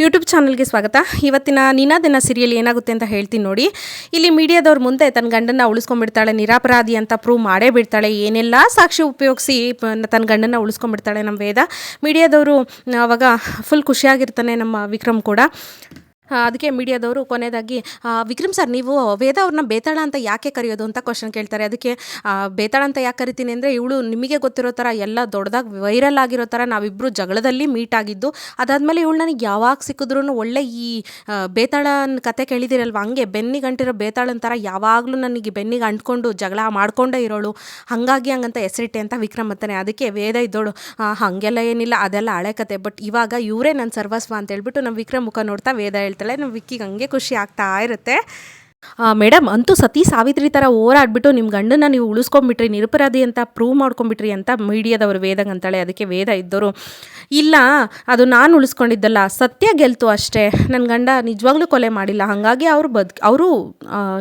YouTube ಚಾನಲ್ಗೆ ಸ್ವಾಗತ. ಇವತ್ತಿನ ನಿನಾದಿನ ಸೀರಿಯಲ್ ಏನಾಗುತ್ತೆ ಅಂತ ಹೇಳ್ತೀನಿ ನೋಡಿ. ಇಲ್ಲಿ ಮೀಡಿಯಾದವ್ರ ಮುಂದೆ ತನ್ನ ಗಂಡನ್ನ ಉಳಿಸ್ಕೊಂಡ್ಬಿಡ್ತಾಳೆ, ನಿರಪರಾಧಿ ಅಂತ ಪ್ರೂವ್ ಮಾಡೇ ಬಿಡ್ತಾಳೆ. ಏನೆಲ್ಲ ಸಾಕ್ಷಿ ಉಪಯೋಗಿಸಿ ತನ್ನ ಗಂಡನ್ನ ಉಳಿಸ್ಕೊಂಡ್ಬಿಡ್ತಾಳೆ ನಮ್ಮ ವೇದ. ಮೀಡಿಯಾದವರು ಅವಾಗ ಫುಲ್ ಖುಷಿಯಾಗಿರ್ತಾನೆ ನಮ್ಮ ವಿಕ್ರಮ್ ಕೂಡ. ಅದಕ್ಕೆ ಮೀಡಿಯಾದವರು ಕೊನೆಯದಾಗಿ, ವಿಕ್ರಮ್ ಸರ್, ನೀವು ವೇದ ಅವ್ರನ್ನ ಬೇತಾಳ ಅಂತ ಯಾಕೆ ಕರೆಯೋದು ಅಂತ ಕ್ವಶನ್ ಕೇಳ್ತಾರೆ. ಅದಕ್ಕೆ ಬೇತಾಳ ಅಂತ ಯಾಕೆ ಕರಿತೀನಿ ಅಂದರೆ, ಇವಳು ನಿಮಗೆ ಗೊತ್ತಿರೋ ಥರ ಎಲ್ಲ ದೊಡ್ಡದಾಗಿ ವೈರಲ್ ಆಗಿರೋ ಥರ ನಾವಿಬ್ಬರು ಜಗಳದಲ್ಲಿ ಮೀಟ್ ಆಗಿದ್ದು. ಅದಾದಮೇಲೆ ಇವಳು ನನಗೆ ಯಾವಾಗ ಸಿಕ್ಕಿದ್ರೂ ಒಳ್ಳೆ ಈ ಬೇತಾಳನ ಕತೆ ಕೇಳಿದಿರಲ್ವ, ಹಂಗೆ ಬೆನ್ನಿಗೆ ಅಂಟಿರೋ ಬೇತಾಳನ ಥರ ಯಾವಾಗಲೂ ನನಗೆ ಬೆನ್ನಿಗೆ ಅಂಟ್ಕೊಂಡು ಜಗಳ ಮಾಡ್ಕೊಂಡೇ ಇರೋಳು, ಹಾಗಾಗಿ ಹಂಗಂತ ಹೆಸರಿಟ್ಟೆ ಅಂತ ವಿಕ್ರಮ್ ಅಂತಾನೆ. ಅದಕ್ಕೆ ವೇದ ಇದ್ದೋಳು, ಹಾಗೆಲ್ಲ ಏನಿಲ್ಲ, ಅದೆಲ್ಲ ಹಳೆ ಕತೆ, ಬಟ್ ಇವಾಗ ಇವರೇ ನನ್ನ ಸರ್ವಸ್ವ ಅಂತ ಹೇಳ್ಬಿಟ್ಟು ನಮ್ಮ ವಿಕ್ರಮ್ ಮುಖ ನೋಡ್ತಾ ವೇದ ಹೇಳ್ತಾಳೆ. ನಮ್ಮ ವಿಕ್ಕಿಗೆ ಹಂಗೆ ಖುಷಿ ಆಗ್ತಾ ಇರುತ್ತೆ. ಮೇಡಮ್, ಅಂತೂ ಸತಿ ಸಾವಿತ್ರಿ ಥರ ಓರಾಡ್ಬಿಟ್ಟು ನಿಮ್ಮ ಗಂಡನ್ನ ನೀವು ಉಳಿಸ್ಕೊಂಡ್ಬಿಟ್ರಿ, ನಿರಪರಾಧಿ ಅಂತ ಪ್ರೂವ್ ಮಾಡ್ಕೊಂಡ್ಬಿಟ್ರಿ ಅಂತ ಮೀಡಿಯಾದವರು ವೇದಂಗೆ ಅಂತಾಳೆ. ಅದಕ್ಕೆ ವೇದ ಇದ್ದವರು, ಇಲ್ಲ, ಅದು ನಾನು ಉಳಿಸ್ಕೊಂಡಿದ್ದಲ್ಲ, ಸತ್ಯ ಗೆಲ್ತು ಅಷ್ಟೇ, ನನ್ನ ಗಂಡ ನಿಜವಾಗ್ಲೂ ಕೊಲೆ ಮಾಡಿಲ್ಲ, ಹಾಗಾಗಿ ಅವರು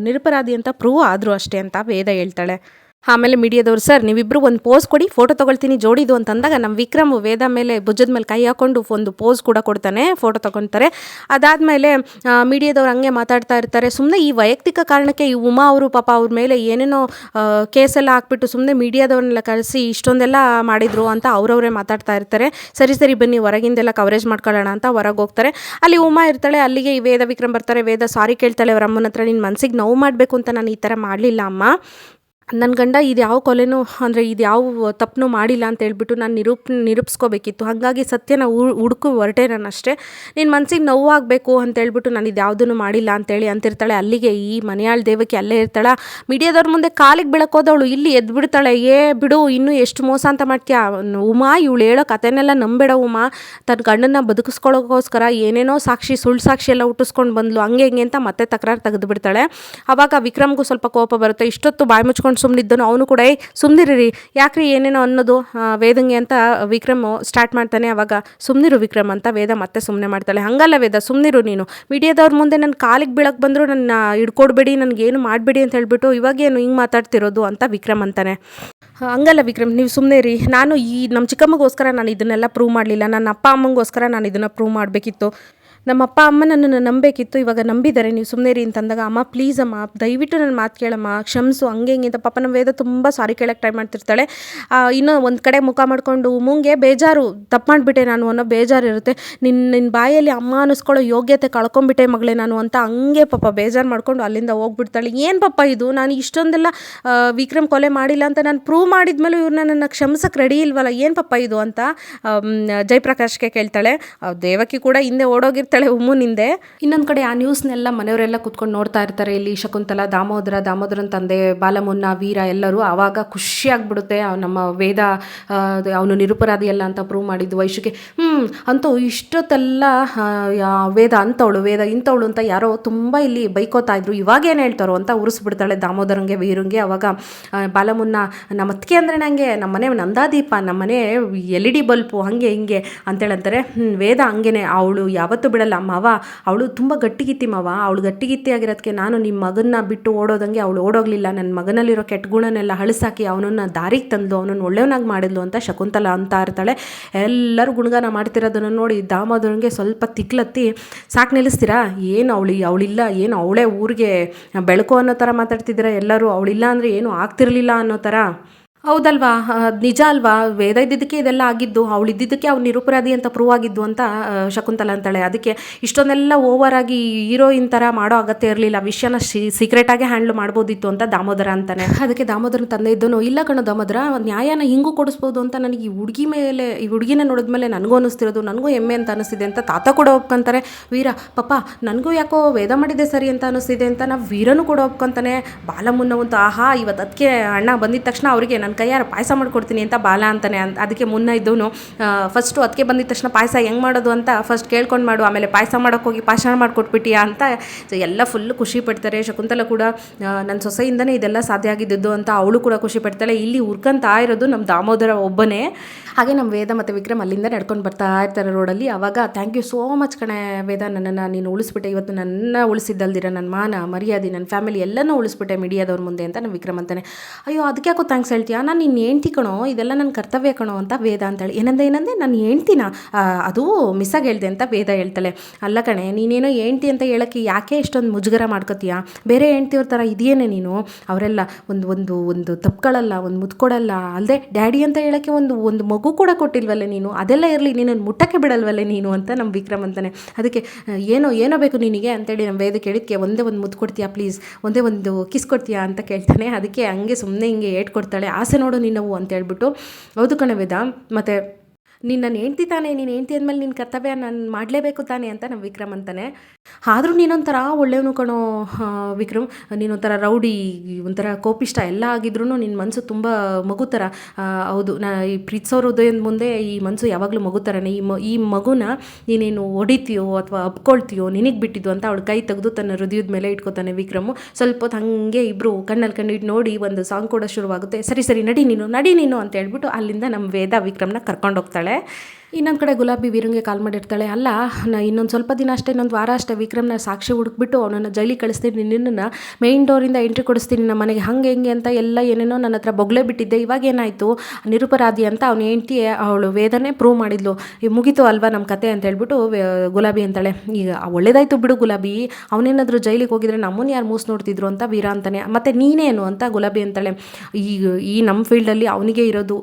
ನಿರಪರಾಧಿ ಅಂತ ಪ್ರೂವ್ ಆದರು ಅಷ್ಟೇ ಅಂತ ವೇದ ಹೇಳ್ತಾಳೆ. ಆಮೇಲೆ ಮೀಡಿಯಾದವ್ರು, ಸರ್ ನೀವಿಬ್ಬರು ಒಂದು ಪೋಸ್ ಕೊಡಿ, ಫೋಟೋ ತೊಗೊಳ್ತೀನಿ ಜೋಡಿದು ಅಂತಂದಾಗ ನಮ್ಮ ವಿಕ್ರಮ್ ವೇದ ಮೇಲೆ ಭುಜದ ಮೇಲೆ ಕೈ ಹಾಕ್ಕೊಂಡು ಒಂದು ಪೋಸ್ ಕೂಡ ಕೊಡ್ತಾನೆ, ಫೋಟೋ ತೊಗೊಳ್ತಾರೆ. ಅದಾದಮೇಲೆ ಮೀಡಿಯಾದವ್ರು ಹಂಗೆ ಮಾತಾಡ್ತಾ ಇರ್ತಾರೆ. ಸುಮ್ಮನೆ ಈ ವೈಯಕ್ತಿಕ ಕಾರಣಕ್ಕೆ ಈ ಉಮಾ ಅವರು ಪಾಪ ಅವ್ರ ಮೇಲೆ ಏನೇನೋ ಕೇಸೆಲ್ಲ ಹಾಕ್ಬಿಟ್ಟು ಸುಮ್ಮನೆ ಮೀಡಿಯಾದವ್ರನ್ನೆಲ್ಲ ಕಳಿಸಿ ಇಷ್ಟೊಂದೆಲ್ಲ ಮಾಡಿದರು ಅಂತ ಅವರವರೇ ಮಾತಾಡ್ತಾ ಇರ್ತಾರೆ. ಸರಿ ಬನ್ನಿ ಹೊರಗಿಂದೆಲ್ಲ ಕವರೇಜ್ ಮಾಡ್ಕೊಳ್ಳೋಣ ಅಂತ ಹೊರಗೆ ಹೋಗ್ತಾರೆ. ಅಲ್ಲಿ ಉಮಾ ಇರ್ತಾಳೆ. ಅಲ್ಲಿಗೆ ಈ ವೇದ ವಿಕ್ರಮ್ ಬರ್ತಾರೆ. ವೇದ ಸಾರಿ ಕೇಳ್ತಾಳೆ ಅವ್ರ ಅಮ್ಮನ ಹತ್ರ, ನಿನ್ನ ಮನಸ್ಸಿಗೆ ನೋವು ಮಾಡಬೇಕು ಅಂತ ನಾನು ಈ ಥರ ಮಾಡಲಿಲ್ಲ ಅಮ್ಮ, ನನ್ನ ಗಂಡ ಇದು ಯಾವ ಕೊಲೆನೂ ಅಂದರೆ ಇದು ಯಾವ ತಪ್ಪು ಮಾಡಿಲ್ಲ ಅಂತ ಹೇಳ್ಬಿಟ್ಟು ನಾನು ನಿರೂಪಿಸ್ಕೋಬೇಕಿತ್ತು, ಹಾಗಾಗಿ ಸತ್ಯನ ಹುಡುಕು ಹೊರಟೆ ನಾನು ಅಷ್ಟೇ, ನಿನ್ನ ಮನಸ್ಸಿಗೆ ನೋವಾಗಬೇಕು ಅಂತ ಹೇಳ್ಬಿಟ್ಟು ನಾನು ಇದು ಯಾವುದನ್ನು ಮಾಡಿಲ್ಲ ಅಂತೇಳಿ ಅಂತಿರ್ತಾಳೆ. ಅಲ್ಲಿಗೆ ಈ ಮನೆಯಾಳ ದೇವಕ್ಕೆ ಅಲ್ಲೇ ಇರ್ತಾಳೆ. ಮೀಡಿಯಾದವ್ರ ಮುಂದೆ ಕಾಲಿಗೆ ಬೆಳಕೋದವಳು ಇಲ್ಲಿ ಎದ್ಬಿಡ್ತಾಳೆ. ಬಿಡು, ಇನ್ನೂ ಎಷ್ಟು ಮೋಸ ಅಂತ ಮಾಡ್ತೀಯ ಉಮಾ, ಇವಳು ಹೇಳೋ ಕತೆನೆಲ್ಲ ನಂಬೇಡ ಉಮಾ, ತನ್ನ ಗಂಡನ್ನ ಬದುಕಿಸ್ಕೊಳ್ಳೋಕ್ಕೋಸ್ಕರ ಏನೇನೋ ಸುಳ್ಳು ಸಾಕ್ಷಿ ಎಲ್ಲ ಹುಟ್ಟಿಸ್ಕೊಂಡು ಬಂದ್ಲು, ಹಂಗೆ ಹಿಂಗೆ ಅಂತ ಮತ್ತೆ ತಕರಾರು ತೆಗೆದು ಬಿಡ್ತಾಳೆ. ಆವಾಗ ವಿಕ್ರಮ್ಗೂ ಸ್ವಲ್ಪ ಕೋಪ ಬರುತ್ತೆ. ಇಷ್ಟೊತ್ತು ಬಾಯಿ ಮುಚ್ಕೊಂಡು ಸುಮ್ಮನಿದ್ದನು ಅವನು ಕೂಡ, ಸುಮ್ಮನಿರಿ, ಯಾಕ್ರಿ ಏನೇನೋ ಅನ್ನೋದು ವೇದಂಗೆ ಅಂತ ವಿಕ್ರಮ್ ಸ್ಟಾರ್ಟ್ ಮಾಡ್ತಾನೆ. ಅವಾಗ ಸುಮ್ಮನಿರು ವಿಕ್ರಮ್ ಅಂತ ವೇದ ಮತ್ತೆ ಸುಮ್ಮನೆ ಮಾಡ್ತಾಳೆ. ಹಂಗಲ್ಲ ವೇದ, ಸುಮ್ಮನಿರು ನೀನು, ಮೀಡಿಯಾದವ್ರ ಮುಂದೆ ನನ್ನ ಕಾಲಿಗೆ ಬೀಳಕ್ಕೆ ಬಂದರೂ ನನ್ನ ಹಿಡ್ಕೊಡ್ಬೇಡಿ, ನನಗೇನು ಮಾಡಬೇಡಿ ಅಂತ ಹೇಳ್ಬಿಟ್ಟು ಇವಾಗೇನು ಹಿಂಗೆ ಮಾತಾಡ್ತಿರೋದು ಅಂತ ವಿಕ್ರಮ್ ಅಂತಾನೆ. ಹಂಗಲ್ಲ ವಿಕ್ರಮ್, ನೀವು ಸುಮ್ಮನೆ ರೀ, ನಾನು ಈ ನಮ್ಮ ಚಿಕ್ಕಮ್ಮಗೋಸ್ಕರ ನಾನು ಇದನ್ನೆಲ್ಲ ಪ್ರೂವ್ ಮಾಡಲಿಲ್ಲ, ನನ್ನ ಅಪ್ಪ ಅಮ್ಮಂಗೋಸ್ಕರ ನಾನು ಇದನ್ನು ಪ್ರೂವ್ ಮಾಡಬೇಕಿತ್ತು, ನಮ್ಮ ಅಪ್ಪ ಅಮ್ಮ ನನ್ನನ್ನು ನಂಬೇಕಿತ್ತು, ಇವಾಗ ನಂಬಿದ್ದಾರೆ, ನೀವು ಸುಮ್ಮನೆ ರೀ ಅಂತಂದಾಗ, ಅಮ್ಮ ಪ್ಲೀಸ್ ಅಮ್ಮ, ದಯವಿಟ್ಟು ನನ್ನ ಮಾತು ಕೇಳಮ್ಮ, ಕ್ಷಮಿಸು, ಹಂಗೆ ಹಿಂಗೆ ಅಂತ ಪಾಪ ನಮ್ಮ ವೇದ ತುಂಬ ಸಾರಿ ಕೇಳಕ್ಕೆ ಟ್ರೈ ಮಾಡ್ತಿರ್ತಾಳೆ. ಇನ್ನೂ ಒಂದು ಕಡೆ ಮುಖ ಮಾಡಿಕೊಂಡು ಮುಂಗೆ ಬೇಜಾರು, ತಪ್ಪು ಮಾಡಿಬಿಟ್ಟೆ ನಾನು ಅನ್ನೋ ಬೇಜಾರು ಇರುತ್ತೆ. ನಿನ್ನ ಬಾಯಲ್ಲಿ ಅಮ್ಮ ಅನ್ನಿಸ್ಕೊಳ್ಳೋ ಯೋಗ್ಯತೆ ಕಳ್ಕೊಂಬಿಟ್ಟೆ ಮಗಳೇ ನಾನು ಅಂತ ಹಂಗೆ ಪಾಪ ಬೇಜಾರು ಮಾಡ್ಕೊಂಡು ಅಲ್ಲಿಂದ ಹೋಗ್ಬಿಡ್ತಾಳೆ. ಏನು ಪಾಪ ಇದು, ನಾನು ಇಷ್ಟೊಂದೆಲ್ಲ ವಿಕ್ರಮ್ ಕೊಲೆ ಮಾಡಿಲ್ಲ ಅಂತ ನಾನು ಪ್ರೂವ್ ಮಾಡಿದ್ಮೇಲೂ ಇವ್ರು ನನ್ನನ್ನು ಕ್ಷಮಿಸಕ್ಕೆ ರೆಡಿ ಇಲ್ವಲ್ಲ, ಏನು ಪಾಪ ಇದು ಅಂತ ಜಯಪ್ರಕಾಶ್ಗೆ ಕೇಳ್ತಾಳೆ. ದೇವಕಿ ಕೂಡ ಹಿಂದೆ ಓಡೋಗಿರ್ತಾಳೆ ಉಮ್ಮುನಿಂದೆ. ಇನ್ನೊಂದು ಕಡೆ ಆ ನ್ಯೂಸ್ನೆಲ್ಲ ಮನೆಯವರೆಲ್ಲ ಕೂತ್ಕೊಂಡು ನೋಡ್ತಾ ಇರ್ತಾರೆ. ಇಲ್ಲಿ ಶಕುಂತಲ, ದಾಮೋದರನ ತಂದೆ, ಬಾಲಮುನ್ನ, ವೀರ ಎಲ್ಲರೂ. ಆವಾಗ ಖುಷಿ ಆಗ್ಬಿಡುತ್ತೆ, ನಮ್ಮ ವೇದ ಅವನು ನಿರಪರಾಧಿ ಅಲ್ಲ ಅಂತ ಪ್ರೂವ್ ಮಾಡಿದ್ದು ವೈಶುಗೆ. ಅಂತೂ ಇಷ್ಟೊತ್ತೆಲ್ಲ ವೇದ ಇಂಥವಳು ಅಂತ ಯಾರೋ ತುಂಬ ಇಲ್ಲಿ ಬೈಕೋತಾ ಇದ್ರು, ಇವಾಗೇನು ಹೇಳ್ತಾರೋ ಅಂತ ಉರಿಸ್ಬಿಡ್ತಾಳೆ ದಾಮೋದರಂಗೆ, ವೀರಂಗೆ. ಅವಾಗ ಬಾಲಮುನ್ನ, ನಮ್ಮ ಅತ್ತಿಗೆ ಅಂದರೆ ನನಗೆ ನಮ್ಮನೆ ನಂದಾದೀಪ, ನಮ್ಮನೆ LED ಬಲ್ಪು, ಹಾಗೆ ಹಿಂಗೆ ಅಂತೇಳಂತಾರೆ. ವೇದ ಹಂಗೇನೆ, ಅವಳು ಯಾವತ್ತೂ ಬಿಡಲ್ಲ ಮಾವ, ಅವಳು ತುಂಬ ಗಟ್ಟಿಗಿತ್ತಿ ಮಾವ, ಅವಳು ಗಟ್ಟಿಗಿತ್ತಿ ಆಗಿರೋದಕ್ಕೆ ನಾನು ನಿಮ್ಮ ಮಗನ್ನ ಬಿಟ್ಟು ಓಡೋದಂಗೆ ಅವಳು ಓಡೋಗಲಿಲ್ಲ, ನನ್ನ ಮಗನಲ್ಲಿರೋ ಕೆಟ್ಟ ಗುಣನೆಲ್ಲ ಹಳಿಸಾಕಿ ಅವನನ್ನು ದಾರಿಗೆ ತಂದು ಅವನನ್ನು ಒಳ್ಳೆಯವನಾಗಿ ಮಾಡಿದ್ಲು ಅಂತ ಶಕುಂತಲ ಅಂತ ಇರ್ತಾಳೆ. ಎಲ್ಲರೂ ಗುಣಗಾನ ಮಾಡ್ತಿರೋದನ್ನು ನೋಡಿ ದಾಮೋದರನಿಗೆ ಸ್ವಲ್ಪ ತಿಕ್ಲತ್ತಿ, ಸಾಕು ನಿಲ್ಲಿಸ್ತೀರಾ, ಏನು ಅವಳಿಲ್ಲ, ಏನು ಅವಳೇ ಊರಿಗೆ ಬೆಳಕು ಅನ್ನೋ ಥರ ಮಾತಾಡ್ತಿದ್ದೀರಾ ಎಲ್ಲರೂ, ಅವಳಿಲ್ಲ ಅಂದರೆ ಏನು ಆಗ್ತಿರ್ಲಿಲ್ಲ ಅನ್ನೋ ಥರ. ಹೌದಲ್ವಾ, ನಿಜ ಅಲ್ವಾ, ವೇದ ಇದ್ದಿದ್ದಕ್ಕೆ ಇದೆಲ್ಲ ಆಗಿದ್ದು, ಅವಳು ಇದ್ದಿದ್ದಕ್ಕೆ ಅವ್ನು ನಿರಪರಾಧಿ ಅಂತ ಪ್ರೂವ್ ಆಗಿದ್ದು ಅಂತ ಶಕುಂತಲ ಅಂತಾಳೆ. ಅದಕ್ಕೆ ಇಷ್ಟೊಂದೆಲ್ಲ ಓವರ್ ಆಗಿ ಹೀರೋಯಿನ್ ಥರ ಮಾಡೋ ಅಗತ್ಯ ಇರಲಿಲ್ಲ, ವಿಷಯನ ಸೀಕ್ರೆಟಾಗೆ ಹ್ಯಾಂಡ್ಲ್ ಮಾಡ್ಬೋದಿತ್ತು ಅಂತ ದಾಮೋದರ ಅಂತಾನೆ. ಅದಕ್ಕೆ ದಾಮೋದರನ ತಂದೆ ಇದ್ದನು, ಇಲ್ಲ ಕಣೋ ದಾಮೋದರ, ನ್ಯಾಯನ ಹಿಂಗೂ ಕೊಡಿಸ್ಬೋದು ಅಂತ ನನಗೆ ಈ ಹುಡುಗಿನ ನೋಡಿದ್ಮೇಲೆ ನನಗೂ ಅನ್ನಿಸ್ತಿರೋದು, ನನಗೂ ಹೆಮ್ಮೆ ಅಂತ ಅನ್ನಿಸ್ತಿದೆ ಅಂತ ತಾತ ಕೂಡ ಒಪ್ಕೊಂತಾರೆ. ವೀರ, ಪಾಪ ನನಗೂ ಯಾಕೋ ವೇದ ಮಾಡಿದೆ ಸರಿ ಅಂತ ಅನ್ನಿಸ್ತಿದೆ ಅಂತ ನಾವು ವೀರನೂ ಕೂಡ ಒಪ್ಕೊಂತಾನೆ. ಬಾಲಮುನ್ನವಂತೂ, ಆಹಾ, ಇವತ್ತು ಅದಕ್ಕೆ ಅಣ್ಣ ಬಂದಿದ ತಕ್ಷಣ ಅವರಿಗೆ ನನ್ನ ಕೈಯಾರ ಪಾಯಸ ಮಾಡ್ಕೊಡ್ತೀನಿ ಅಂತ ಬಾಲ ಅಂತಾನೆ. ಅದಕ್ಕೆ ಮುನ್ನ ಇದ್ದವನು, ಫಸ್ಟು ಅದಕ್ಕೆ ಬಂದಿದ ತಕ್ಷಣ ಪಾಯಸ ಹೆಂಗೆ ಮಾಡೋದು ಅಂತ ಫಸ್ಟ್ ಕೇಳ್ಕೊಂಡು ಮಾಡು, ಆಮೇಲೆ ಪಾಯಸ ಮಾಡೋಕ್ಕೋಗಿ ಪಾಷಾಣ ಮಾಡಿಕೊಟ್ಬಿಟ್ಟಿಯಾ ಅಂತ ಎಲ್ಲ ಫುಲ್ಲು ಖುಷಿ ಪಡ್ತಾರೆ. ಶಕುಂತಲ ಕೂಡ ನನ್ನ ಸೊಸೆಯಿಂದನೇ ಇದೆಲ್ಲ ಸಾಧ್ಯ ಆಗಿದ್ದು ಅಂತ ಅವಳು ಕೂಡ ಖುಷಿ ಪಡ್ತಾಳೆ. ಇಲ್ಲಿ ಹುರ್ಕೊಂತಾ ಇರೋದು ನಮ್ಮ ದಾಮೋದರ ಒಬ್ಬನೇ. ಹಾಗೆ ನಮ್ಮ ವೇದ ಮತ್ತು ವಿಕ್ರಮ್ ಅಲ್ಲಿಂದ ನಡ್ಕೊಂಡು ಬರ್ತಾ ಇರ್ತಾರೆ ರೋಡಲ್ಲಿ. ಆವಾಗ ಥ್ಯಾಂಕ್ ಯು ಸೋ ಮಚ್ ಕಣೆ ವೇದ, ನನ್ನನ್ನು ನೀನು ಉಳಿಸ್ಬಿಟ್ಟೆ, ಇವತ್ತು ನನ್ನ ಉಳಿಸಿದ್ದಲ್ದಿರ ನನ್ನ ಮಾನ ಮರ್ಯಾದೆ ನನ್ನ ಫ್ಯಾಮಿಲಿ ಎಲ್ಲನೂ ಉಳಿಸ್ಬಿಟ್ಟೆ ಮೀಡಿಯಾದವ್ರ ಮುಂದೆ ಅಂತ ನಮ್ಮ ವಿಕ್ರಮ್ ಅಂತಾನೆ. ಅಯ್ಯೋ ಅದಕ್ಕೆ ಯಾಕೋ ಥ್ಯಾಂಕ್ಸ್ ಹೇಳ್ತೀಯಾ, ನಾನು ನಿನ್ನ ಹೆಂಡ್ತಿ ಕಣೋ, ಇದೆಲ್ಲ ನನ್ನ ಕರ್ತವ್ಯ ಕಣೋ ಅಂತ ವೇದ ಅಂತಾಳೆ. ಏನಂದೆ ನಾನು ಹೆಂಡ್ತಿನ, ಅದು ಮಿಸ್ಸಾಗಿ ಹೇಳ್ದೆ ಅಂತ ವೇದ ಹೇಳ್ತಾಳೆ. ಅಲ್ಲ ಕಣೆ, ನೀನೇನೋ ಹೆಂಡ್ತಿ ಅಂತ ಹೇಳೋಕ್ಕೆ ಯಾಕೆ ಇಷ್ಟೊಂದು ಮುಜುಗರ ಮಾಡ್ಕೋತೀಯ? ಬೇರೆ ಹೆಂಡ್ತಿಯವ್ರ ಥರ ಇದೆಯೇನೆ ನೀನು? ಅವರೆಲ್ಲ ಒಂದು ತಪ್ಪುಗಳಲ್ಲ, ಒಂದು ಮುತ್ಕೊಡಲ್ಲ, ಅಲ್ಲದೆ ಡ್ಯಾಡಿ ಅಂತ ಹೇಳೋಕ್ಕೆ ಒಂದು ಮಗು ಕೂಡ ಕೊಟ್ಟಿಲ್ವಲ್ಲ ನೀನು, ಅದೆಲ್ಲ ಇರಲಿ, ನೀನನ್ನು ಮುಟ್ಟಕ್ಕೆ ಬಿಡಲ್ವಲ್ಲ ನೀನು ಅಂತ ನಮ್ಮ ವಿಕ್ರಮ್ ಅಂತಾನೆ. ಅದಕ್ಕೆ ಏನೋ ಬೇಕು ನಿನಗೆ ಅಂತೇಳಿ ನಮ್ಮ ವೇದ ಕೇಳಿದ್ಕೆ ಒಂದೇ ಒಂದು ಮುತ್ತು ಕೊಡ್ತೀಯಾ ಪ್ಲೀಸ್, ಒಂದೇ ಒಂದು ಕಿಸ್ ಕೊಡ್ತೀಯಾ ಅಂತ ಕೇಳ್ತಾನೆ. ಅದಕ್ಕೆ ಹಂಗೆ ಸುಮ್ಮನೆ ಹಿಂಗೆ ಏಟ್ ಕೊಡ್ತಾಳೆ. ಆಸೆ ನೋಡು ನೀನವು ಅಂತ ಹೇಳ್ಬಿಟ್ಟು. ಹೌದು ಕಣೆ ವೇದ, ಮತ್ತು ನೀನು ಹೆಂಡ್ತಿ ತಾನೆ, ನೀನು ಹೆಂಡ್ತಿ ಅಂದಮೇಲೆ ನಿನ್ನ ಕರ್ತವ್ಯ ನಾನು ಮಾಡಲೇಬೇಕು ತಾನೆ ಅಂತ ನಮ್ಮ ವಿಕ್ರಮ್ ಅಂತಾನೆ. ಆದರೂ ನೀನೊಂಥರ ಒಳ್ಳೆಯವನು ಕಣೋ ವಿಕ್ರಮ್, ನೀನೊಂಥರ ರೌಡಿ, ಒಂಥರ ಕೋಪಿಷ್ಟ ಎಲ್ಲ ಆಗಿದ್ರೂ ನಿನ್ನ ಮನಸ್ಸು ತುಂಬ ಮಗು ಥರ. ಹೌದು, ಈ ಪ್ರೀತಿಸೋರ ಹೃದಯದ ಮುಂದೆ ಈ ಮನಸ್ಸು ಯಾವಾಗಲೂ ಮಗು ಥರನೇ. ಈ ಮಗುನ ನೀನೇನು ಹೊಡಿತೀಯೋ ಅಥವಾ ಅಪ್ಕೊಳ್ತೀಯೋ ನಿನಗೆ ಬಿಟ್ಟಿದ್ದು ಅಂತ ಅವಳು ಕೈ ತೆಗೆದು ತನ್ನ ಹೃದಯದ ಮೇಲೆ ಇಟ್ಕೋತಾನೆ ವಿಕ್ರಮು. ಸ್ವಲ್ಪ ಹೊತ್ತು ಹಾಗೆ ಇಬ್ಬರು ಕಣ್ಣಲ್ಲಿ ಕಣ್ಣಿಟ್ಟು ನೋಡಿ ಒಂದು ಸಾಂಗ್ ಕೂಡ ಶುರುವಾಗುತ್ತೆ. ಸರಿ ನಡಿ ನೀನು ಅಂತ ಹೇಳ್ಬಿಟ್ಟು ಅಲ್ಲಿಂದ ನಮ್ಮ ವೇದ ವಿಕ್ರಮ್ನ ಕರ್ಕೊಂಡು ಹೋಗ್ತಾಳೆ. ಇನ್ನೊಂದು ಕಡೆ ಗುಲಾಬಿ ವೀರಂಗೆ ಕಾಲ್ ಮಾಡಿರ್ತಾಳೆ. ಅಲ್ಲ, ಇನ್ನೊಂದು ಸ್ವಲ್ಪ ದಿನ ಅಷ್ಟೇ, ಇನ್ನೊಂದು ವಾರ ಅಷ್ಟೇ ವಿಕ್ರಮ್ನ ಸಾಕ್ಷಿ ಹುಡುಕ್ಬಿಟ್ಟು ಅವನನ್ನು ಜೈಲಿಗೆ ಕಳಿಸ್ತೀನಿ, ನಿನ್ನನ್ನು ಮೇಯ್ನ್ ಡೋರಿಂದ ಎಂಟ್ರಿ ಕೊಡಿಸ್ತೀನಿ ನಮ್ಮ ಮನೆಗೆ, ಹಂಗೆ ಹೆಂಗೆ ಅಂತ ಎಲ್ಲ ಏನೇನೋ ನನ್ನ ಹತ್ರ ಬೊಗಲೇ ಬಿಟ್ಟಿದ್ದೆ. ಇವಾಗ ಏನಾಯಿತು, ನಿರಪರಾಧಿ ಅಂತ ಅವನ ಹೆಂಡ್ತಿ ಅವಳು ವೇದನೆ ಪ್ರೂವ್ ಮಾಡಿದ್ಲು. ಮುಗೀತು ಅಲ್ವಾ ನಮ್ಮ ಕತೆ ಅಂತ ಹೇಳ್ಬಿಟ್ಟು ಗುಲಾಬಿ ಅಂತಾಳೆ. ಈಗ ಒಳ್ಳೇದಾಯ್ತು ಬಿಡು ಗುಲಾಬಿ, ಅವನೇನಾದರೂ ಜೈಲಿಗೆ ಹೋಗಿದ್ರೆ ನಮ್ಮನ್ನು ಯಾರು ಮೂಸ್ ನೋಡ್ತಿದ್ರು ಅಂತ ವೀರ ಅಂತಾನೆ. ಮತ್ತು ನೀನೇನು ಅಂತ ಗುಲಾಬಿ ಅಂತಾಳೆ. ಈ ನಮ್ಮ ಫೀಲ್ಡಲ್ಲಿ ಅವನಿಗೆ ಇರೋದು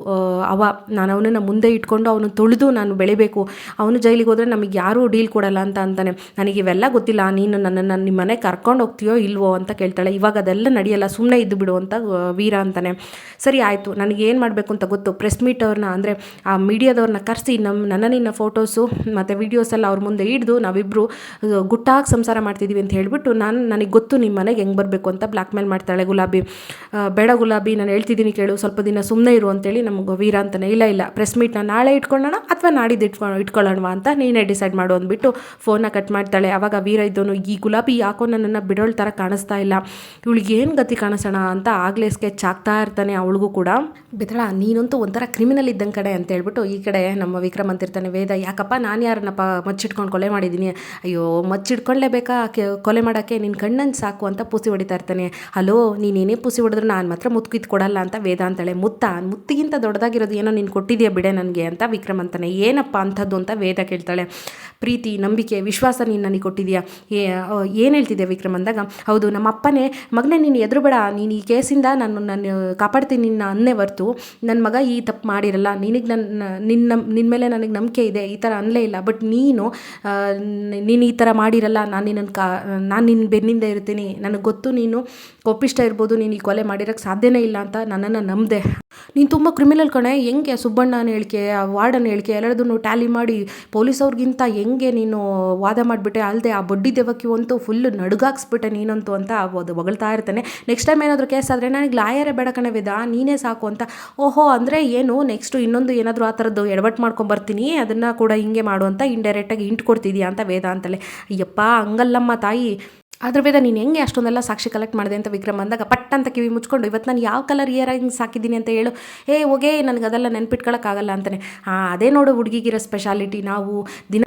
ನಾನು ಅವನನ್ನು ಮುಂದೆ ಇಟ್ಕೊಂಡು ಅವನು ತುಳಿದು ನಾನು ಬೆಳಿಬೇಕು, ಅವನು ಜೈಲಿಗೆ ಹೋದರೆ ನಮಗೆ ಯಾರೂ ಡೀಲ್ ಕೊಡಲ್ಲ ಅಂತ ಅಂತಾನೆ. ನನಗೆ ಇವೆಲ್ಲ ಗೊತ್ತಿಲ್ಲ, ನೀನು ನನ್ನನ್ನು ನಿಮ್ಮ ಮನೆಗೆ ಕರ್ಕೊಂಡು ಹೋಗ್ತೀಯೋ ಇಲ್ವೋ ಅಂತ ಕೇಳ್ತಾಳೆ. ಇವಾಗ ಅದೆಲ್ಲ ನಡೆಯಲ್ಲ, ಸುಮ್ಮನೆ ಇದ್ದು ಬಿಡು ಅಂತ ವೀರ ಅಂತಾನೆ. ಸರಿ ಆಯಿತು, ನನಗೆ ಏನು ಮಾಡಬೇಕು ಅಂತ ಗೊತ್ತು, ಪ್ರೆಸ್ ಮೀಟ್ ಅವ್ರನ್ನ ಅಂದರೆ ಆ ಮೀಡಿಯಾದವ್ರನ್ನ ಕರೆಸಿ ನಿನ್ನ ಫೋಟೋಸು ಮತ್ತು ವೀಡಿಯೋಸ್ ಎಲ್ಲ ಅವ್ರ ಮುಂದೆ ಹಿಡಿದು ನಾವಿಬ್ಬರು ಗುಟ್ಟಾಗಿ ಸಂಸಾರ ಮಾಡ್ತಿದ್ದೀವಿ ಅಂತ ಹೇಳಿಬಿಟ್ಟು ನನಗೆ ಗೊತ್ತು ನಿಮ್ಮ ಮನೆಗೆ ಹೆಂಗೆ ಬರಬೇಕು ಅಂತ ಬ್ಲ್ಯಾಕ್ ಮೇಲ್ ಮಾಡ್ತಾಳೆ ಗುಲಾಬಿ. ಬೇಡ ಗುಲಾಬಿ, ನಾನು ಹೇಳ್ತಿದ್ದೀನಿ ಕೇಳು, ಸ್ವಲ್ಪ ದಿನ ಸುಮ್ಮನೆ ಇರು ಅಂತೇಳಿ ನಮಗೆ ವೀರ ಅಂತಾನೆ. ಇಲ್ಲ ಪ್ರೆಸ್ ಮೀಟ್ನ ನಾಳೆ ಇಟ್ಕೊಳ್ಳೋಣ ಅಥವಾ ನಾಡಿದ್ದು ಇಟ್ಕೊಳ್ಳೋಣವಾ ಅಂತ ನೀನೇ ಡಿಸೈಡ್ ಮಾಡು ಅಂದ್ಬಿಟ್ಟು ಫೋನ್ನ ಕಟ್ ಮಾಡ್ತಾಳೆ. ಆವಾಗ ವೀರ ಇದ್ದವನು, ಈ ಗುಲಾಬಿ ಯಾಕೋ ನನ್ನನ್ನು ಬಿಡೋಳ ಥರ ಕಾಣಿಸ್ತಾ ಇಲ್ಲ, ಇವಳಿಗೆ ಏನು ಗತಿ ಕಾಣಿಸೋಣ ಅಂತ ಆಗಲೇ ಸ್ಕೆಚ್ ಆಗ್ತಾ ಇರ್ತಾನೆ. ಅವಳಿಗೂ ಕೂಡ ಬೆದಳ, ನೀನಂತೂ ಒಂಥರ ಕ್ರಿಮಿನಲ್ ಇದ್ದಂಗೆ ಕಡೆ ಅಂತ ಹೇಳ್ಬಿಟ್ಟು ಈ ಕಡೆ ನಮ್ಮ ವಿಕ್ರಮ್ ಅಂತಿರ್ತಾನೆ. ವೇದ, ಯಾಕಪ್ಪ ನಾನು ಯಾರನ್ನಪ್ಪ ಮಚ್ಚಿಟ್ಕೊಂಡು ಕೊಲೆ ಮಾಡಿದ್ದೀನಿ? ಅಯ್ಯೋ ಮಚ್ಚಿಟ್ಕೊಳ್ಳೇಬೇಕಾ ಕೊಲೆ ಮಾಡೋಕ್ಕೆ, ನಿನ್ನ ಕಣ್ಣನ್ನು ಸಾಕು ಅಂತ ಪೂಸಿ ಹೊಡಿತಾ ಇರ್ತಾನೆ. ಹಲೋ, ನೀನೇನೇ ಪೂಸಿ ಹೊಡೆದ್ರು ನಾನು ಮಾತ್ರ ಮುತ್ತು ಕೊಡಲ್ಲ ಅಂತ ವೇದ ಅಂತಾಳೆ. ಮುತ್ತಿಗಿಂತ ದೊಡ್ಡದಾಗಿರೋದು ಏನೋ ನೀನು ಕೊಟ್ಟಿದೆಯಾ ಬಿಡೆ ನನಗೆ ಅಂತ ವಿಕ್ರಮ್ ಅಂತಾನೆ. ಏನಪ್ಪ ಅಂಥದ್ದು ಅಂತ ವೇದ ಕೇಳ್ತಾಳೆ. ಪ್ರೀತಿ, ನಂಬಿಕೆ, ವಿಶ್ವಾಸ ನೀನು ನನಗೆ ಕೊಟ್ಟಿದೆಯಾ, ಏನು ಹೇಳ್ತಿದ್ದೆ ವಿಕ್ರಮ್ ಅಂದಾಗ, ಹೌದು ನಮ್ಮ ಅಪ್ಪನೇ, ಮಗನೇ ನೀನು ಎದುರುಬೇಡ, ನೀನು ಈ ಕೇಸಿಂದ ನಾನು ಕಾಪಾಡ್ತೀನಿ ನಿನ್ನ ಅನ್ನೇ ಹೊರ್ತು ನನ್ನ ಮಗ ಈ ತಪ್ಪು ಮಾಡಿರಲ್ಲ, ನಿನ್ನ ಮೇಲೆ ನನಗೆ ನಂಬಿಕೆ ಇದೆ, ಈ ಥರ ಅನ್ನಲೇ ಇಲ್ಲ. ಬಟ್ ನೀನು ಈ ಥರ ಮಾಡಿರಲ್ಲ, ನಾನು ನಿನ್ನ ಬೆನ್ನಿಂದ ಇರ್ತೀನಿ, ನನಗೆ ಗೊತ್ತು ನೀನು ಕೋಪಿಷ್ಟ ಇರ್ಬೋದು, ನೀನು ಈ ಕೊಲೆ ಮಾಡಿರೋಕ್ಕೆ ಸಾಧ್ಯನೇ ಇಲ್ಲ ಅಂತ ನನ್ನನ್ನು ನಂಬಿದೆ. ನೀನು ತುಂಬ ಕ್ರಿಮಿನಲ್ ಕಣೆ, ಹೆಂಗೆ ಸುಬ್ಬಣ್ಣನ ಹೇಳಿಕೆ, ವಾರ್ಡನ್ ಹೇಳಿಕೆ ಎಲ್ಲದನ್ನು ಟ್ಯಾಲಿ ಮಾಡಿ ಪೊಲೀಸವ್ರಿಗಿಂತ ಹೆಂಗೆ ನೀನು ವಾದ ಮಾಡಿಬಿಟ್ಟೆ, ಅಲ್ಲದೆ ಆ ಬಡ್ಡಿ ದೇವಕ್ಕೆ ಅಂತೂ ಫುಲ್ ನಡುಗಾಕ್ಸ್ಬಿಟ್ಟೆ ನೀನಂತೂ ಅಂತ ಅದು ಹೊಗಳ್ತಾ ಇರ್ತಾನೆ. ನೆಕ್ಸ್ಟ್ ಟೈಮ್ ಏನಾದರೂ ಕೇಸ್ ಆದರೆ ನನಗೆ ಲಾಯರೇ ಬೇಡ ಕಣೆ ವೇದ, ನೀನೇ ಸಾಕು ಅಂತ. ಓಹೋ, ಅಂದರೆ ಏನು ನೆಕ್ಸ್ಟು ಇನ್ನೊಂದು ಏನಾದರೂ ಆ ಥರದ್ದು ಎಡವಟ್ಟು ಮಾಡ್ಕೊಂಬರ್ತೀನಿ, ಅದನ್ನು ಕೂಡ ಹಿಂಗೆ ಮಾಡು ಅಂತ ಇಂಡೈರೆಕ್ಟಾಗಿ ಇಂಟ್ ಕೊಡ್ತಿದ್ಯಾ ಅಂತ ವೇದ ಅಂತಲೇ. ಅಯ್ಯಪ್ಪ ಹಂಗಲ್ಲಮ್ಮ ತಾಯಿ, ಅದ್ರ ವೇದ ನೀನು ಹೆಂಗೆ ಅಷ್ಟೊಂದೆಲ್ಲ ಸಾಕ್ಷಿ ಕಲೆಕ್ಟ್ ಮಾಡಿದೆ ಅಂತ ವಿಕ್ರಮ್ ಅಂದಾಗ ಪಟ್ ಅಂತ ಕಿವಿ ಮುಚ್ಕೊಂಡು, ಇವತ್ತು ನಾನು ಯಾವ ಕಲರ್ ಇಯರಿಂಗ್ಸ್ ಸಾಕಿದ್ದೀನಿ ಅಂತ ಹೇಳು. ಹೋಗೇ ನನಗೆ ಅದೆಲ್ಲ ನೆನ್ಪಿಟ್ಕೊಳ್ಳೋಕ್ಕಾಗಲ್ಲ ಅಂತಾನೆ. ಅದೇ ನೋಡು ಹುಡುಗಿಗಿರೋ ಸ್ಪೆಷಾಲಿಟಿ, ನಾವು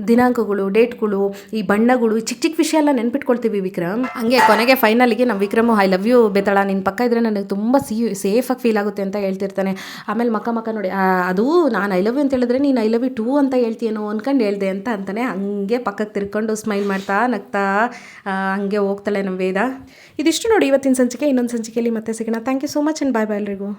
ದಿನಾಂಕಗಳು, ಡೇಟ್ಗಳು, ಈ ಬಣ್ಣಗಳು, ಚಿಕ್ಕ ವಿಷಯ ಎಲ್ಲ ನೆನ್ಪಿಟ್ಕೊಳ್ತೀವಿ ವಿಕ್ರಮ್. ಹಂಗೆ ಕೊನೆಗೆ ಫೈನಲಿಗೆ ನಮ್ಮ ವಿಕ್ರಮು ಐ ಲವ್ ಯು ಬೇತಾಳ, ನಿನ್ನ ಪಕ್ಕ ಇದ್ದರೆ ನನಗೆ ತುಂಬ ಸೇಫಾಗಿ ಫೀಲ್ ಆಗುತ್ತೆ ಅಂತ ಹೇಳ್ತಿರ್ತಾನೆ. ಆಮೇಲೆ ಮಕ್ಕ ನೋಡಿ, ಅದು ನಾನು ಐ ಲವ್ ಯು ಅಂತ ಹೇಳಿದ್ರೆ ನೀನು ಐ ಲವ್ ಯು ಟೂ ಅಂತ ಹೇಳ್ತೀಯೇನೋ ಅಂದ್ಕೊಂಡು ಹೇಳ್ದೆ ಅಂತ ಅಂತಾನೆ. ಹಂಗೆ ಪಕ್ಕಕ್ಕೆ ತಿರ್ಕೊಂಡು ಸ್ಮೈಲ್ ಮಾಡ್ತಾ ನಗ್ತಾ ಹಂಗೆ ಹೋಗ್ತಾಳೆ ನಮ್ಮ ವೇದ. ಇದಿಷ್ಟು ನೋಡಿ ಇವತ್ತಿನ ಸಂಚಿಕೆ. ಇನ್ನೊಂದು ಸಂಚಿಕೆಯಲ್ಲಿ ಮತ್ತೆ ಸಿಗೋಣ. Thank you so much and bye ಎಲ್ರಿಗೂ.